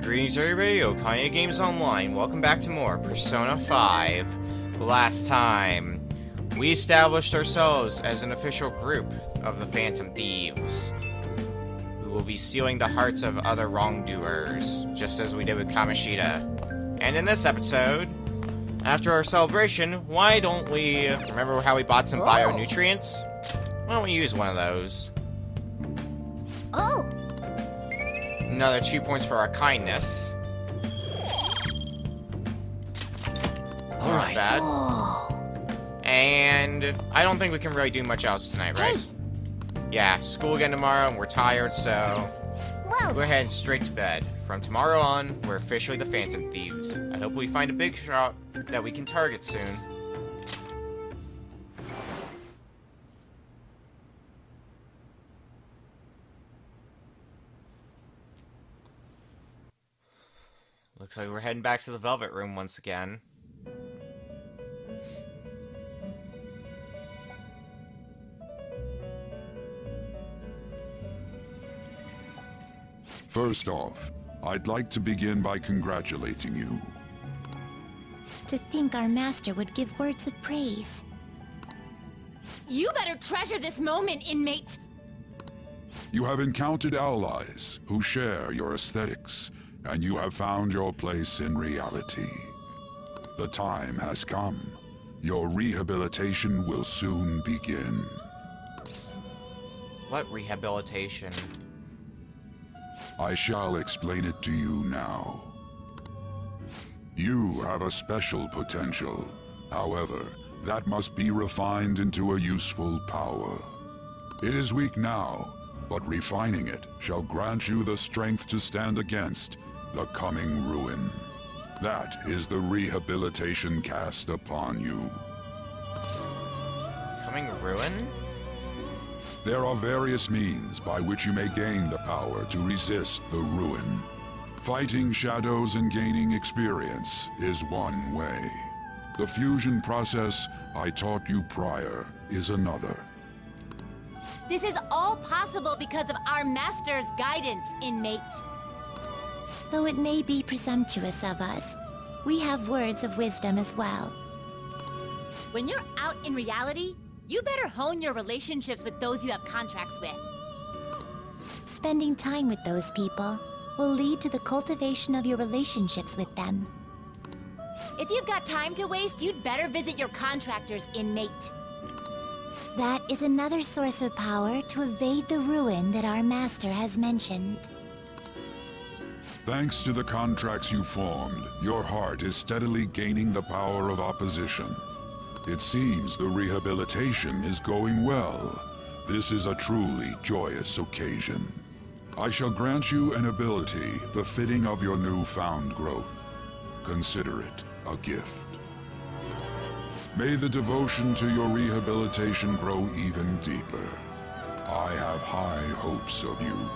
Greetings everybody, Okaya Games Online. Welcome back to more Persona 5. Last time, we established ourselves as an official group of the Phantom Thieves, who will be stealing the hearts of other wrongdoers, just as we did with Kamoshida. And in this episode, after our celebration, why don't we... Remember how we bought some bio-nutrients? Why don't we use one of those? Oh! Another 2 points for our kindness. Alright. Not bad. Oh. And I don't think we can really do much else tonight, right? Yeah, school again tomorrow and we're tired, so Well, go ahead and straight to bed. From tomorrow on, we're officially the Phantom Thieves. I hope we find a big shot that we can target soon. Looks like we're heading back to the Velvet Room once again. First off, I'd like to begin by congratulating you. to think our master would give words of praise. You better treasure this moment, inmate! You have encountered allies who share your aesthetics, and you have found your place in reality. The time has come. Your rehabilitation will soon begin. What rehabilitation? I shall explain it to you now. You have a special potential. However, that must be refined into a useful power. It is weak now, but refining it shall grant you the strength to stand against the coming ruin. That is the rehabilitation cast upon you. Coming ruin? There are various means by which you may gain the power to resist the ruin. Fighting shadows and gaining experience is one way. The fusion process I taught you prior is another. This is all possible because of our master's guidance, inmate. Though it may be presumptuous of us, we have words of wisdom as well. When you're out in reality, you better hone your relationships with those you have contracts with. Spending time with those people will lead to the cultivation of your relationships with them. If you've got time to waste, you'd better visit your contractors, inmate. That is another source of power to evade the ruin that our master has mentioned. Thanks to the contracts you formed, your heart is steadily gaining the power of opposition. It seems the rehabilitation is going well. This is a truly joyous occasion. I shall grant you an ability befitting of your newfound growth. Consider it a gift. May the devotion to your rehabilitation grow even deeper. I have high hopes of you.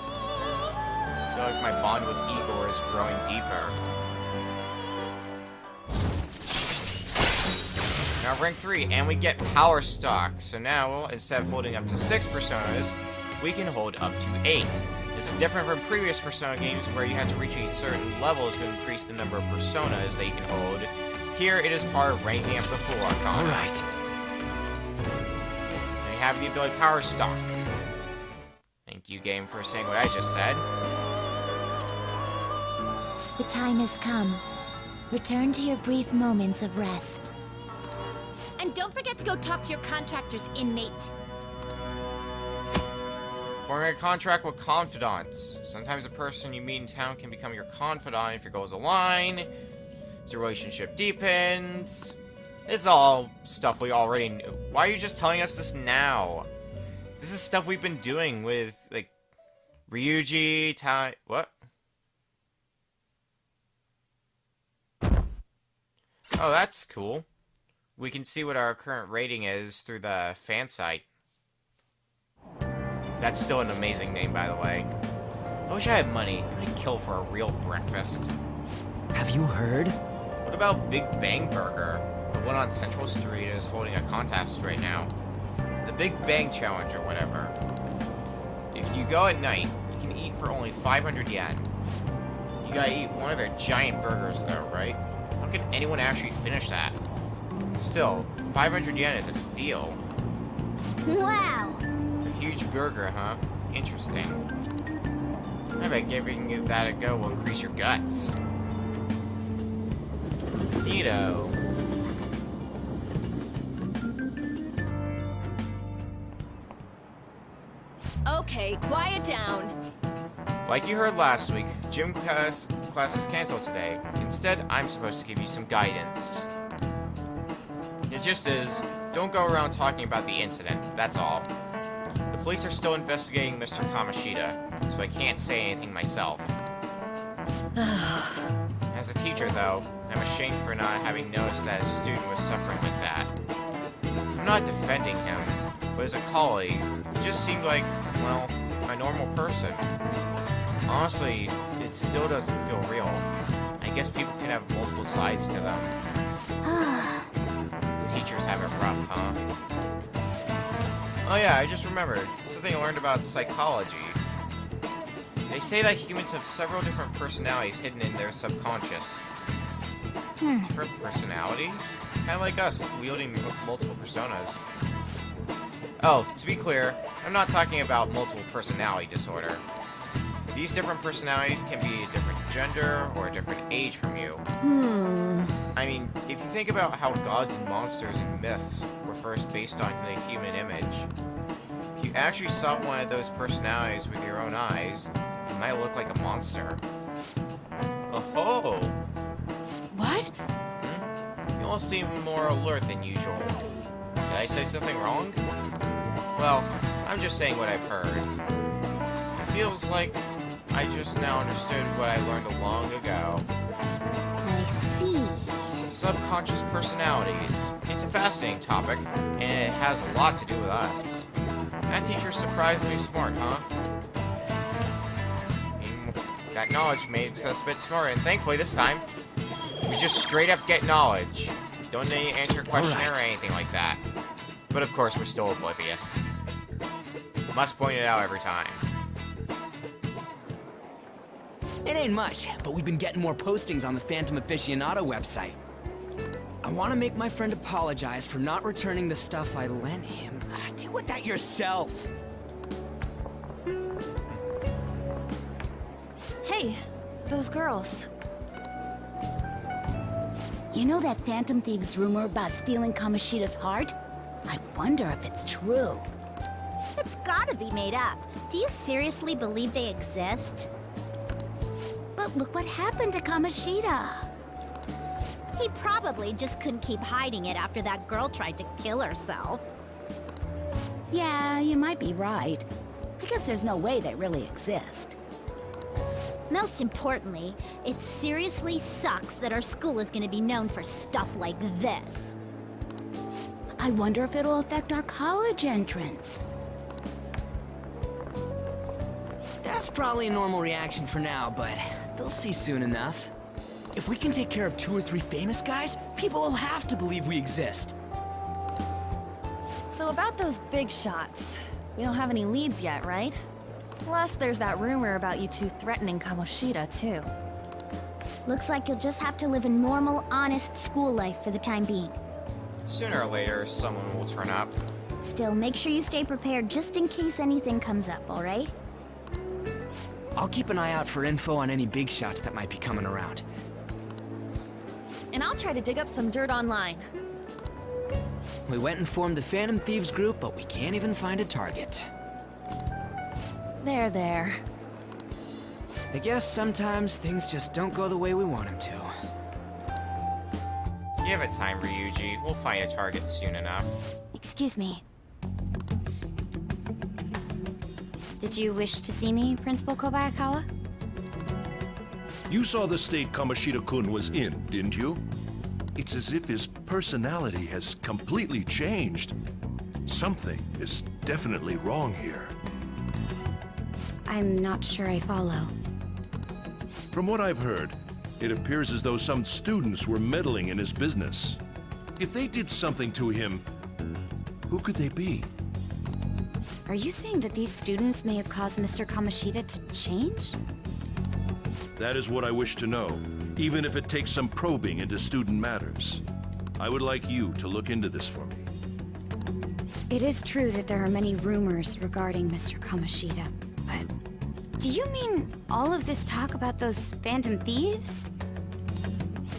I feel like my bond with Igor is growing deeper. Now rank 3, and we get power stock. So now, instead of holding up to 6 personas, we can hold up to 8. This is different from previous Persona games where you had to reach a certain level to increase the number of personas that you can hold. Here, it is part of ranking up the full Arcana. Alright. And you have the ability Power Stock. Thank you, game, for saying what I just said. The time has come. Return to your brief moments of rest. And don't forget to go talk to your contractors, inmate. Forming a contract with confidants. Sometimes a person you meet in town can become your confidant if your goals align, as your relationship deepens. This is all stuff we already knew. Why are you just telling us this now? This is stuff we've been doing with, like, Ryuji, what? Oh, that's cool. We can see what our current rating is through the fan site. That's still an amazing name, by the way. I wish I had money. I'd kill for a real breakfast. Have you heard? What about Big Bang Burger? The one on Central Street is holding a contest right now. The Big Bang Challenge or whatever. If you go at night, you can eat for only 500 yen. You gotta eat one of their giant burgers, though, right? How can anyone actually finish that? Still, 500 yen is a steal. Wow! A huge burger, huh? Interesting. I bet giving that a go will increase your guts. Neato. Okay, quiet down. Like you heard last week, gym class is canceled today. Instead, I'm supposed to give you some guidance. The gist is, don't go around talking about the incident, that's all. The police are still investigating Mr. Kamoshida, so I can't say anything myself. As a teacher, though, I'm ashamed for not having noticed that a student was suffering like that. I'm not defending him, but as a colleague, he just seemed like, well, a normal person. Honestly, it still doesn't feel real. I guess people can have multiple sides to them. Teachers have it rough, huh? Oh yeah, I just remembered. Something I learned about psychology. They say that humans have several different personalities hidden in their subconscious. Different personalities? Kind of like us, wielding multiple personas. Oh, to be clear, I'm not talking about multiple personality disorder. These different personalities can be a different gender or a different age from you. I mean, if you think about how gods and monsters and myths were first based on the human image, if you actually saw one of those personalities with your own eyes, it might look like a monster. Oh-ho! What? You all seem more alert than usual. Did I say something wrong? Well, I'm just saying what I've heard. It feels like I just now understood what I learned long ago. I see. Subconscious personalities. It's a fascinating topic, and it has a lot to do with us. That teacher's surprisingly smart, huh? That knowledge made us a bit smarter, and thankfully this time, we just straight up get knowledge. Don't need to answer a question or anything like that. But of course, we're still oblivious. Must point it out every time. It ain't much, but we've been getting more postings on the Phantom Aficionado website. I want to make my friend apologize for not returning the stuff I lent him. Deal with that yourself. Hey, those girls. You know that Phantom Thieves rumor about stealing Kamoshida's heart? I wonder if it's true. It's gotta be made up. Do you seriously believe they exist? But look what happened to Kamoshida. He probably just couldn't keep hiding it after that girl tried to kill herself. Yeah, you might be right. I guess there's no way they really exist. Most importantly, it seriously sucks that our school is gonna be known for stuff like this. I wonder if it'll affect our college entrance. That's probably a normal reaction for now, but they'll see soon enough. If we can take care of 2 or 3 famous guys, people will have to believe we exist. So about those big shots, we don't have any leads yet, right? Plus, there's that rumor about you two threatening Kamoshida, too. Looks like you'll just have to live a normal, honest school life for the time being. Sooner or later, someone will turn up. Still, make sure you stay prepared just in case anything comes up, alright? I'll keep an eye out for info on any big shots that might be coming around. And I'll try to dig up some dirt online. We went and formed the Phantom Thieves group, but we can't even find a target. There. I guess sometimes things just don't go the way we want them to. Give it time, Ryuji. We'll find a target soon enough. Excuse me. Did you wish to see me, Principal Kobayakawa? You saw the state Kamoshida-kun was in, didn't you? It's as if his personality has completely changed. Something is definitely wrong here. I'm not sure I follow. From what I've heard, it appears as though some students were meddling in his business. If they did something to him, who could they be? Are you saying that these students may have caused Mr. Kamoshida to change? That is what I wish to know, even if it takes some probing into student matters. I would like you to look into this for me. It is true that there are many rumors regarding Mr. Kamoshida, but do you mean all of this talk about those phantom thieves?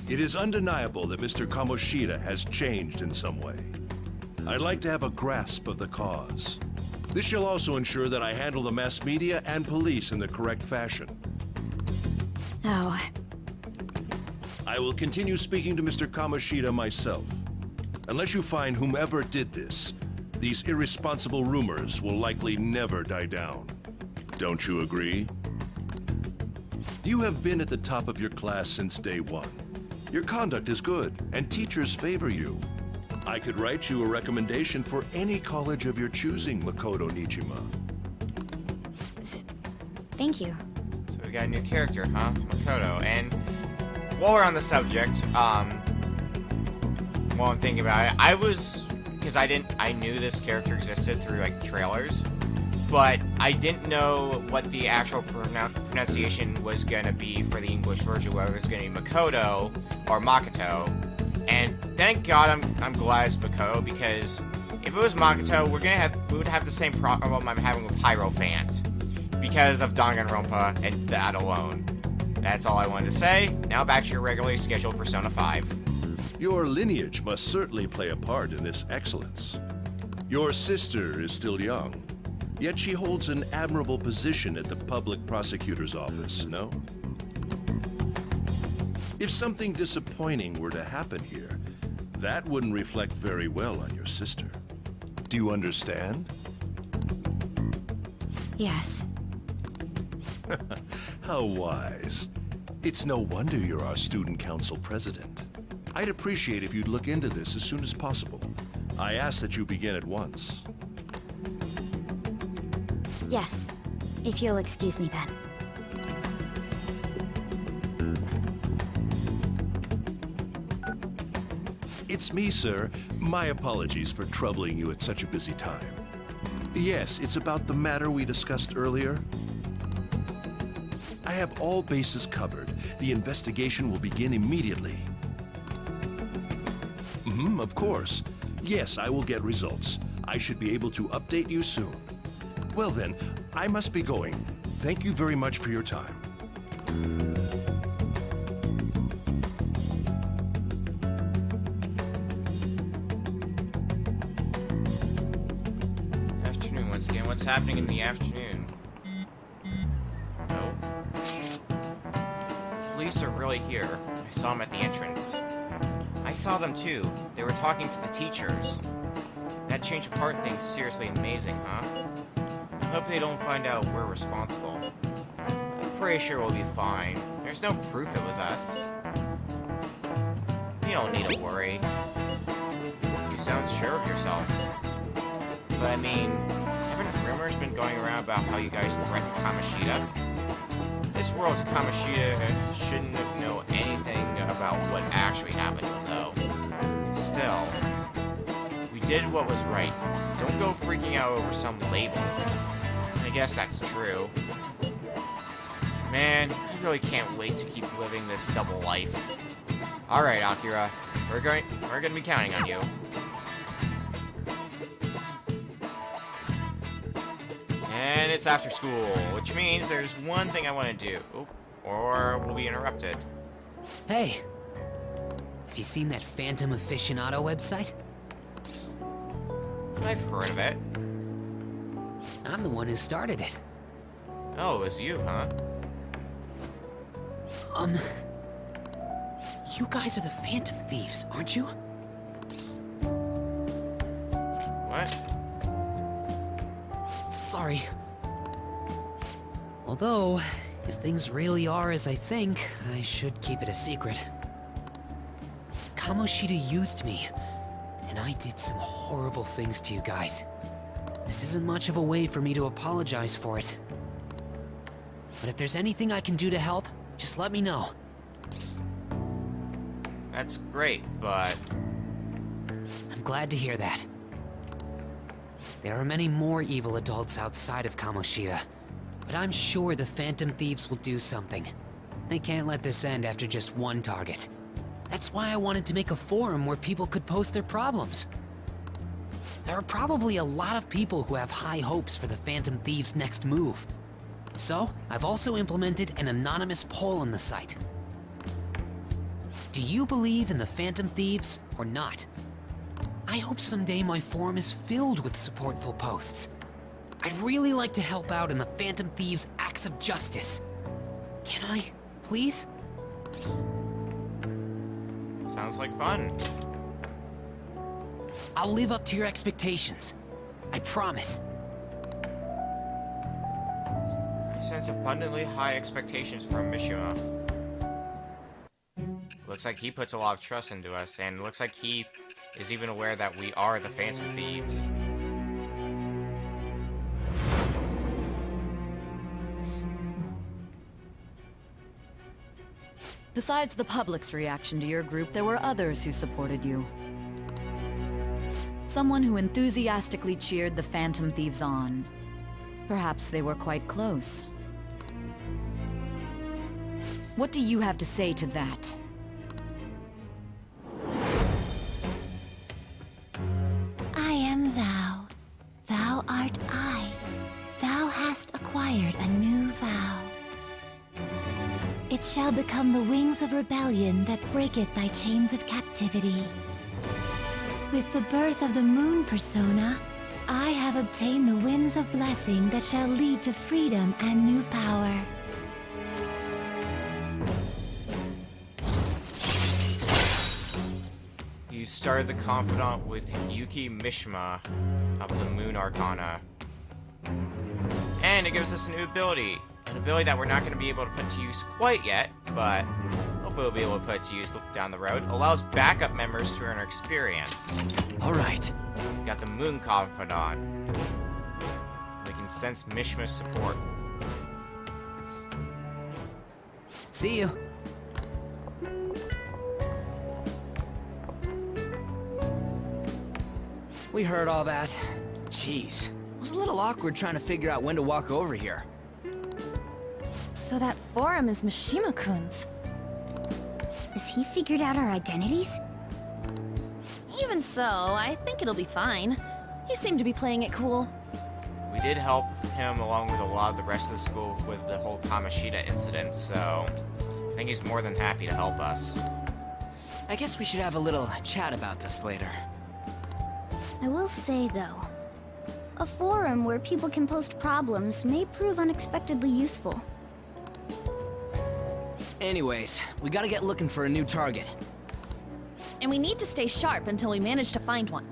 It is undeniable that Mr. Kamoshida has changed in some way. I'd like to have a grasp of the cause. This shall also ensure that I handle the mass media and police in the correct fashion. Oh, I will continue speaking to Mr. Kamoshida myself. Unless you find whomever did this, these irresponsible rumors will likely never die down. Don't you agree? You have been at the top of your class since day one. Your conduct is good, and teachers favor you. I could write you a recommendation for any college of your choosing, Makoto Nijima. thank you. So we got a new character, huh? Makoto. And while we're on the subject, while I'm thinking about it, because I knew this character existed through, like, trailers, but I didn't know what the actual pronunciation was gonna be for the English version, whether it's gonna be Makoto or Makoto. And thank God I'm glad it's Makoto, because if it was Makoto, we would have the same problem I'm having with Hierophant, because of Danganronpa and that alone. That's all I wanted to say. Now back to your regularly scheduled Persona 5. Your lineage must certainly play a part in this excellence. Your sister is still young, yet she holds an admirable position at the public prosecutor's office, no? If something disappointing were to happen here, that wouldn't reflect very well on your sister. Do you understand? Yes. How wise. It's no wonder you're our student council president. I'd appreciate if you'd look into this as soon as possible. I ask that you begin at once. Yes. If you'll excuse me then. It's me, sir. My apologies for troubling you at such a busy time. Yes, it's about the matter we discussed earlier. I have all bases covered. The investigation will begin immediately. Of course. Yes, I will get results. I should be able to update you soon. Well then, I must be going. Thank you very much for your time. Afternoon once again. What's happening in the afternoon? No. Police are really here. I saw them at the entrance. I saw them too. They were talking to the teachers. That change of heart thing's seriously amazing, huh? I hope they don't find out we're responsible. I'm pretty sure we'll be fine. There's no proof it was us. You don't need to worry. You sound sure of yourself. But I mean, haven't rumors been going around about how you guys threatened Kamoshida? This world's Kamoshida shouldn't know anything about what actually happened, though. Still, we did what was right. Don't go freaking out over some label. I guess that's true. Man, I really can't wait to keep living this double life. Alright, Akira. We're gonna be counting on you. And it's after school, which means there's one thing I want to do. Oop, or we'll be interrupted. Hey, have you seen that Phantom Aficionado website? I've heard of it. I'm the one who started it. Oh, it was you, huh? You guys are the Phantom Thieves, aren't you? What? Sorry. Although, if things really are as I think, I should keep it a secret. Kamoshida used me, and I did some horrible things to you guys. This isn't much of a way for me to apologize for it. But if there's anything I can do to help, just let me know. That's great, but... I'm glad to hear that. There are many more evil adults outside of Kamoshida, but I'm sure the Phantom Thieves will do something. They can't let this end after just one target. That's why I wanted to make a forum where people could post their problems. There are probably a lot of people who have high hopes for the Phantom Thieves' next move. So, I've also implemented an anonymous poll on the site. Do you believe in the Phantom Thieves or not? I hope someday my forum is filled with supportful posts. I'd really like to help out in the Phantom Thieves' acts of justice. Can I, please? Sounds like fun. I'll live up to your expectations. I promise. I sense abundantly high expectations from Mishima. Looks like he puts a lot of trust into us, and looks like he is even aware that we are the Phantom Thieves. Besides the public's reaction to your group, there were others who supported you. Someone who enthusiastically cheered the Phantom Thieves on. Perhaps they were quite close. What do you have to say to that? I am thou. Thou art I. Thou hast acquired a new vow. It shall become the wings of rebellion that breaketh thy chains of captivity. With the birth of the moon persona, I have obtained the winds of blessing that shall lead to freedom and new power. You started the Confidant with Yuki Mishima of the Moon Arcana. And it gives us a new ability. An ability that we're not going to be able to put to use quite yet, but hopefully we'll be able to put it to use down the road. Allows backup members to earn experience. Alright. We've got the Moon Confidant. We can sense Mishima's support. See you. We heard all that. Jeez. It was a little awkward trying to figure out when to walk over here. So that forum is Mishima-kun's. Has he figured out our identities? Even so, I think it'll be fine. He seemed to be playing it cool. We did help him along with a lot of the rest of the school with the whole Kamoshida incident, so I think he's more than happy to help us. I guess we should have a little chat about this later. I will say, though, a forum where people can post problems may prove unexpectedly useful. Anyways, we gotta get looking for a new target. And we need to stay sharp until we manage to find one.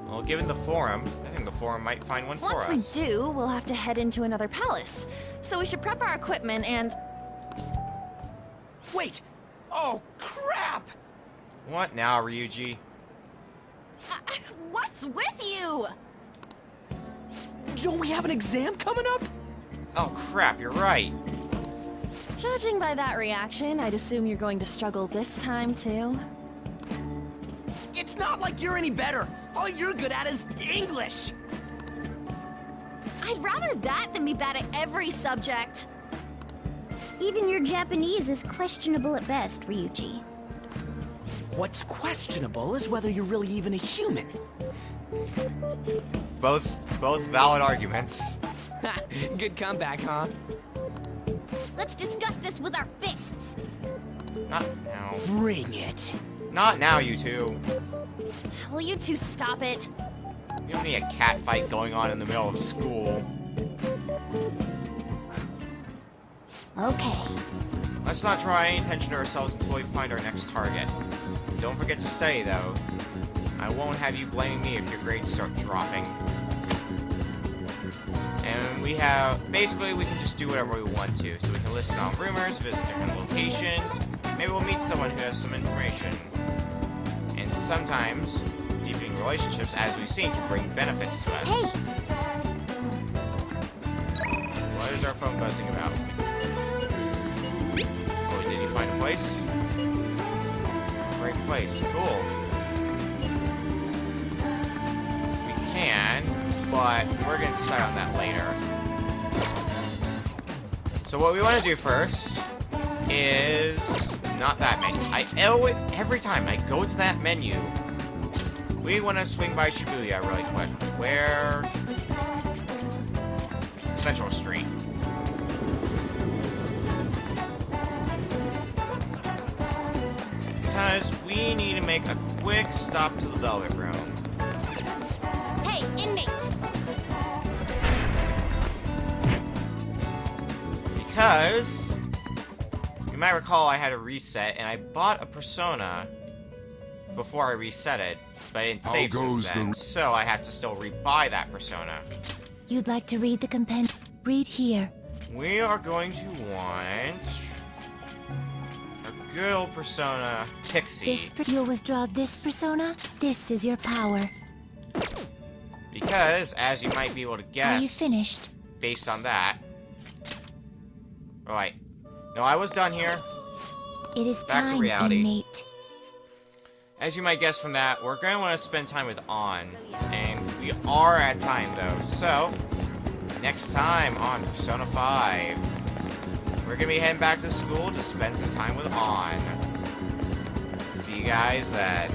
Well, given the forum, I think the forum might find one for us. Once we do, we'll have to head into another palace. So we should prep our equipment and... Wait! Oh, crap! What now, Ryuji? What's with you? Don't we have an exam coming up? Oh crap, you're right. Judging by that reaction, I'd assume you're going to struggle this time, too. It's not like you're any better. All you're good at is English. I'd rather that than be bad at every subject. Even your Japanese is questionable at best, Ryuji. What's questionable is whether you're really even a human. Both valid arguments. Good comeback, huh? Let's discuss this with our fists. Not now. Bring it. Not now, you two. Will you two stop it? You don't need a cat fight going on in the middle of school. Okay. Let's not draw any attention to ourselves until we find our next target. Don't forget to study, though. I won't have you blaming me if your grades start dropping. And we have... Basically, we can just do whatever we want to. So we can listen on rumors, visit different locations. Maybe we'll meet someone who has some information. And sometimes, deepening relationships, as we've seen, can bring benefits to us. Hey! What is our phone buzzing about? Oh, did you find a place? Great place. Cool. We can, but we're going to decide on that later. So what we want to do first is not that menu. Every time I go to that menu, we want to swing by Shibuya really quick. Where? Central Street. Because we need to make a quick stop to the Velvet Room. Hey, inmate! Because you might recall I had a reset and I bought a persona before I reset it, but I didn't How save since goes then, the- so I had to still rebuy that persona. You'd like to read the compendium? Read here. We are going to want a good old persona Pixie, You'll withdraw this persona. This is your power. because as you might be able to guess, Are you finished? based on that. Oh wait, no, I was done here. It is Back to time, reality. inmate. As you might guess from that, we're going to want to spend time with On, and we are at time though, so next time on Persona 5, we're going to be heading back to school to spend some time with On. See you guys then.